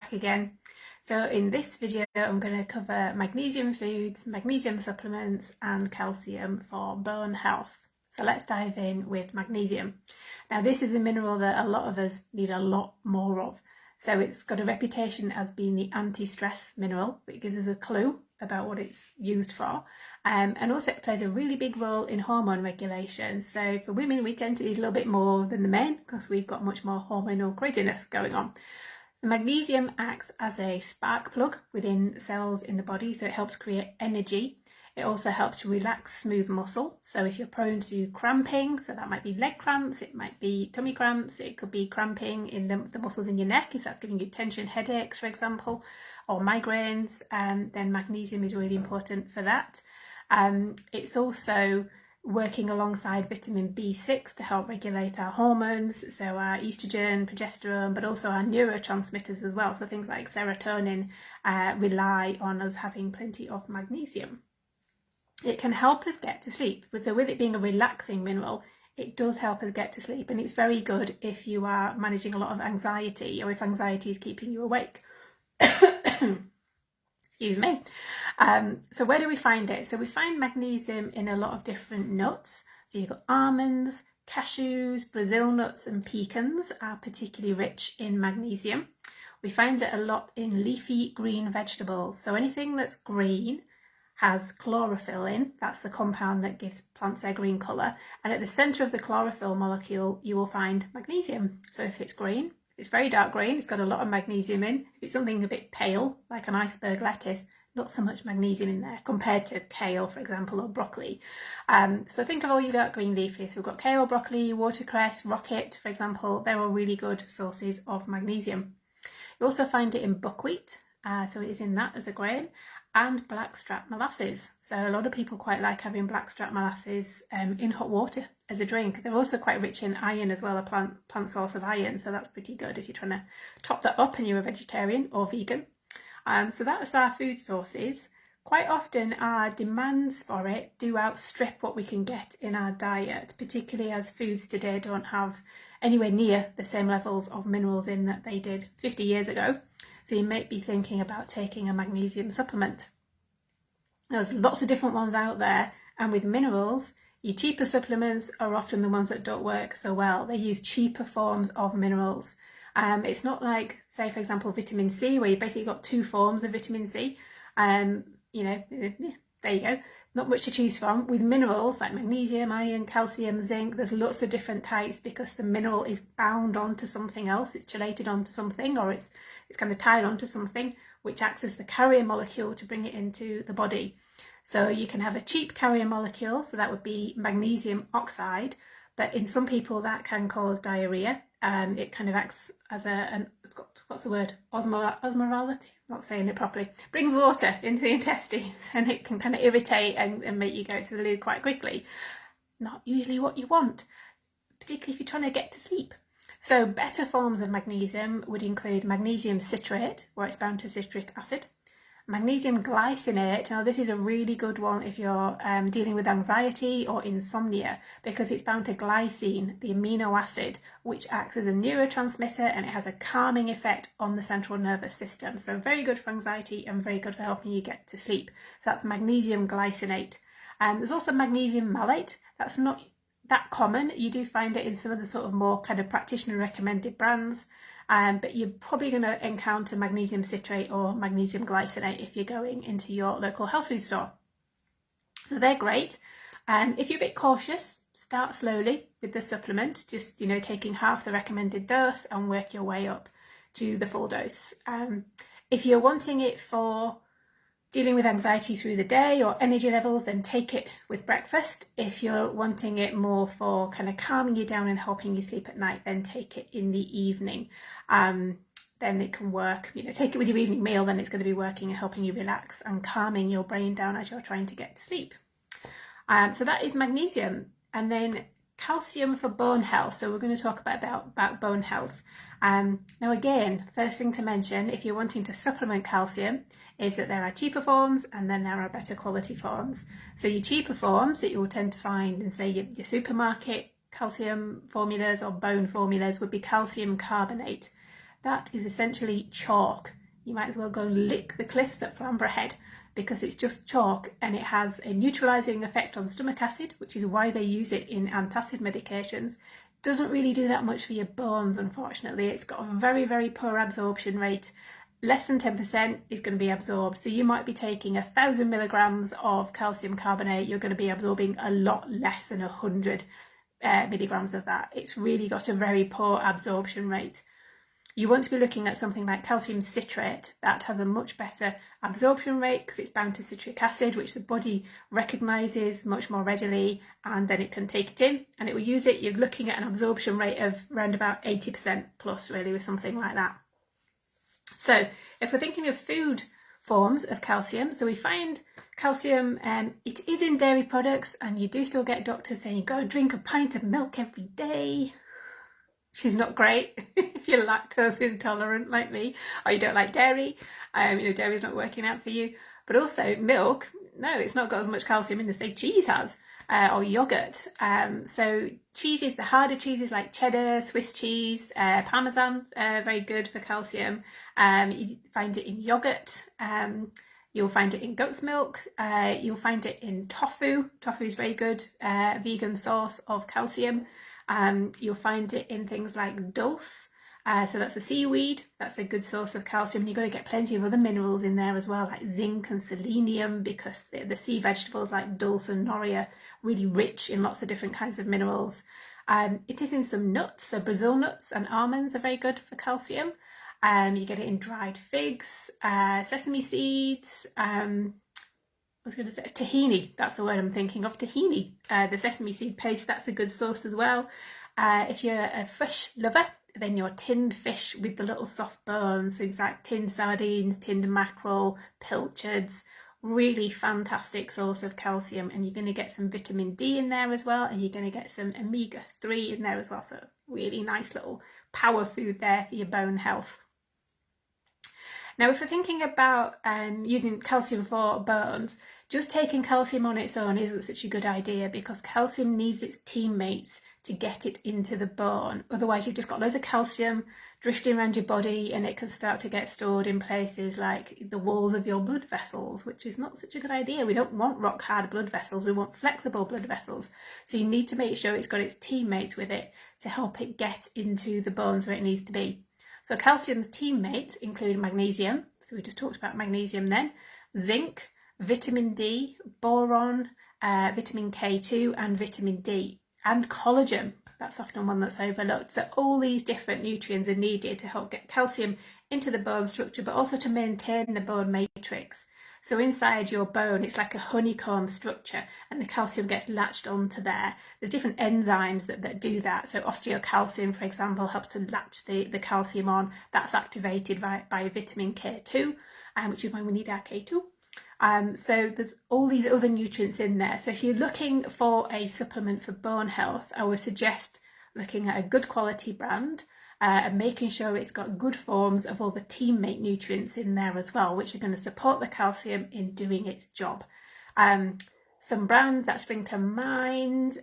back again. So in this video I'm going to cover magnesium foods, magnesium supplements and calcium for bone health. So let's dive in with magnesium. Now this is a mineral that a lot of us need a lot more of. So it's got a reputation as being the anti-stress mineral, which gives us a clue about what it's used for. And also it plays a really big role in hormone regulation. So for women, we tend to need a little bit more than the men because we've got much more hormonal craziness going on. The magnesium acts as a spark plug within cells in the body, so it helps create energy. It also helps to relax smooth muscle. So if you're prone to cramping, so that might be leg cramps, it might be tummy cramps, it could be cramping in the muscles in your neck, if that's giving you tension, headaches, for example, or migraines, then magnesium is really important for that. It's also working alongside vitamin B6 to help regulate our hormones, so our estrogen, progesterone, but also our neurotransmitters as well. So things like serotonin rely on us having plenty of magnesium. It can help us get to sleep. So with it being a relaxing mineral, it does help us get to sleep, and it's very good if you are managing a lot of anxiety or if anxiety is keeping you awake. Excuse me. So where do we find it? So we find magnesium in a lot of different nuts. So you've got almonds, cashews, Brazil nuts and pecans are particularly rich in magnesium. We find it a lot in leafy green vegetables. So anything that's green has chlorophyll in. That's the compound that gives plants their green colour. And at the centre of the chlorophyll molecule, you will find magnesium. So if it's green, if it's very dark green, it's got a lot of magnesium in. If it's something a bit pale, like an iceberg lettuce, not so much magnesium in there compared to kale, for example, or broccoli. So think of all your dark green leafies. We've got kale, broccoli, watercress, rocket, for example. They're all really good sources of magnesium. You also find it in buckwheat, so it is in that as a grain, and blackstrap molasses. So a lot of people quite like having blackstrap molasses in hot water as a drink. They're also quite rich in iron as well, a plant source of iron, so that's pretty good if you're trying to top that up and you're a vegetarian or vegan. So that's our food sources. Quite often our demands for it do outstrip what we can get in our diet, particularly as foods today don't have anywhere near the same levels of minerals in that they did 50 years ago. So you might be thinking about taking a magnesium supplement. There's lots of different ones out there, and with minerals, your cheaper supplements are often the ones that don't work so well. They use cheaper forms of minerals. It's not like, say, for example, vitamin C, where you basically got two forms of vitamin C. There you go. Not much to choose from. With minerals like magnesium, iron, calcium, zinc, there's lots of different types because the mineral is bound onto something else. It's chelated onto something, or it's kind of tied onto something, which acts as the carrier molecule to bring it into the body. So you can have a cheap carrier molecule, so that would be magnesium oxide, but in some people that can cause diarrhea. It kind of acts as osmolality? Not saying it properly. Brings water into the intestines, and it can kind of irritate and make you go to the loo quite quickly. Not usually what you want, particularly if you're trying to get to sleep. So better forms of magnesium would include magnesium citrate, where it's bound to citric acid. Magnesium glycinate, now this is a really good one if you're dealing with anxiety or insomnia, because it's bound to glycine, the amino acid, which acts as a neurotransmitter, and it has a calming effect on the central nervous system. So very good for anxiety and very good for helping you get to sleep. So that's magnesium glycinate. And there's also magnesium malate. That's not that common. You do find it in some of the sort of more kind of practitioner recommended brands, but you're probably going to encounter magnesium citrate or magnesium glycinate if you're going into your local health food store. So they're great. If you're a bit cautious, start slowly with the supplement, just taking half the recommended dose and work your way up to the full dose. If you're wanting it for dealing with anxiety through the day or energy levels, then take it with breakfast. If you're wanting it more for kind of calming you down and helping you sleep at night, then take it in the evening. Then it can work, take it with your evening meal, then it's going to be working and helping you relax and calming your brain down as you're trying to get to sleep. So that is magnesium. And then calcium for bone health. So we're going to talk about bone health. Now again, first thing to mention, if you're wanting to supplement calcium, is that there are cheaper forms and then there are better quality forms. So your cheaper forms that you'll tend to find in, say, your supermarket calcium formulas or bone formulas would be calcium carbonate. That is essentially chalk. you might as well go and lick the cliffs at Flamborough Head, because it's just chalk and it has a neutralising effect on stomach acid, which is why they use it in antacid medications. Doesn't really do that much for your bones, unfortunately. It's got a very, very poor absorption rate. Less than 10% is going to be absorbed. So you might be taking 1,000 milligrams of calcium carbonate. You're going to be absorbing a lot less than 100 milligrams of that. It's really got a very poor absorption rate. You want to be looking at something like calcium citrate. That has a much better absorption rate because it's bound to citric acid, which the body recognises much more readily, and then it can take it in and it will use it. You're looking at an absorption rate of around about 80% plus, really, with something like that. So if we're thinking of food forms of calcium, so we find calcium, it is in dairy products, and you do still get doctors saying go drink a pint of milk every day. She's not great if you're lactose intolerant like me, or you don't like dairy. Dairy's not working out for you. But also milk, no, it's not got as much calcium in as, say, cheese has, or yogurt. So cheeses, the harder cheeses like cheddar, Swiss cheese, Parmesan, very good for calcium. You find it in yogurt. You'll find it in goat's milk. You'll find it in tofu. Tofu is very good vegan source of calcium. You'll find it in things like dulse, so that's a seaweed, that's a good source of calcium. You've got to get plenty of other minerals in there as well, like zinc and selenium, because the sea vegetables like dulse and nori are really rich in lots of different kinds of minerals. It is in some nuts, so Brazil nuts and almonds are very good for calcium. You get it in dried figs, sesame seeds, I was going to say tahini, that's the word I'm thinking of, tahini. The sesame seed paste, that's a good source as well. If you're a fish lover, then your tinned fish with the little soft bones, things like tinned sardines, tinned mackerel, pilchards, really fantastic source of calcium. And you're going to get some vitamin D in there as well, and you're going to get some omega-3 in there as well. So really nice little power food there for your bone health. Now, if we're thinking about using calcium for bones, just taking calcium on its own isn't such a good idea, because calcium needs its teammates to get it into the bone. Otherwise, you've just got loads of calcium drifting around your body, and it can start to get stored in places like the walls of your blood vessels, which is not such a good idea. We don't want rock hard blood vessels, we want flexible blood vessels. So you need to make sure it's got its teammates with it to help it get into the bones where it needs to be. So calcium's teammates include magnesium, so we just talked about magnesium then, zinc, vitamin D, boron, vitamin K2 and vitamin D, and collagen. That's often one that's overlooked. So all these different nutrients are needed to help get calcium into the bone structure, but also to maintain the bone matrix. So inside your bone, it's like a honeycomb structure, and the calcium gets latched onto there. There's different enzymes that do that. So osteocalcin, for example, helps to latch the calcium on. That's activated by vitamin K2, which is why we need our K2. So there's all these other nutrients in there. So if you're looking for a supplement for bone health, I would suggest looking at a good quality brand, and making sure it's got good forms of all the teammate nutrients in there as well, which are going to support the calcium in doing its job. Some brands that spring to mind,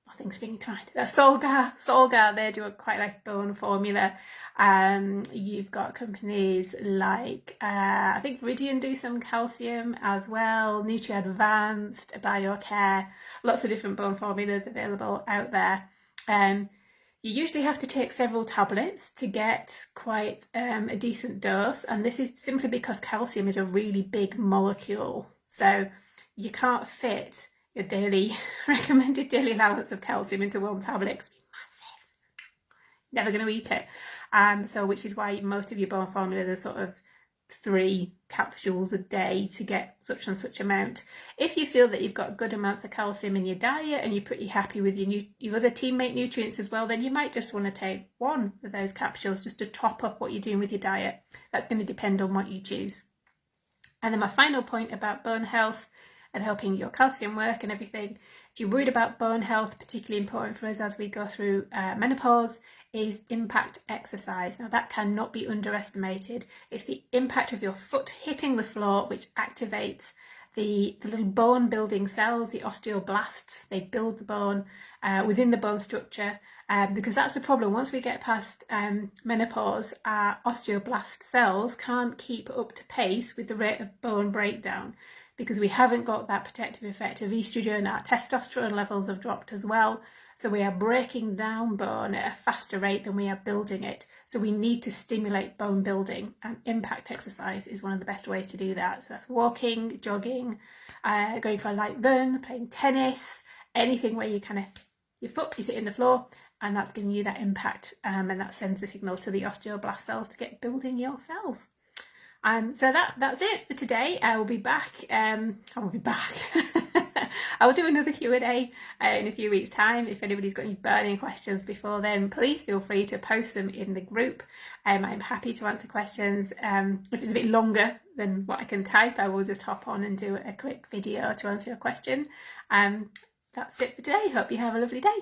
nothing springing to mind. Solgar, they do a quite nice bone formula. You've got companies like, I think Viridian do some calcium as well, NutriAdvanced, BioCare, lots of different bone formulas available out there. You usually have to take several tablets to get quite a decent dose, and this is simply because calcium is a really big molecule. So you can't fit your recommended daily allowance of calcium into one tablet. It's massive. Never going to eat it. So which is why most of your bone formulas are sort of 3 capsules a day to get such and such amount. If you feel that you've got good amounts of calcium in your diet and you're pretty happy with your other teammate nutrients as well, then you might just want to take 1 of those capsules just to top up what you're doing with your diet. That's going to depend on what you choose. And then my final point about bone health and helping your calcium work and everything, if you're worried about bone health, particularly important for us as we go through menopause, is impact exercise. Now that cannot be underestimated. It's the impact of your foot hitting the floor which activates the little bone building cells, the osteoblasts. They build the bone within the bone structure, because that's the problem. Once we get past menopause, our osteoblast cells can't keep up to pace with the rate of bone breakdown, because we haven't got that protective effect of estrogen. Our testosterone levels have dropped as well. So we are breaking down bone at a faster rate than we are building it. So we need to stimulate bone building, and impact exercise is one of the best ways to do that. So that's walking, jogging, going for a light run, playing tennis, anything where you kind of, your foot is hitting the floor, and that's giving you that impact, and that sends the signals to the osteoblast cells to get building your cells. So that's it for today. I will be back. I will do another Q&A in a few weeks' time. If anybody's got any burning questions before then, please feel free to post them in the group. I'm happy to answer questions. If it's a bit longer than what I can type, I will just hop on and do a quick video to answer your question. That's it for today. Hope you have a lovely day.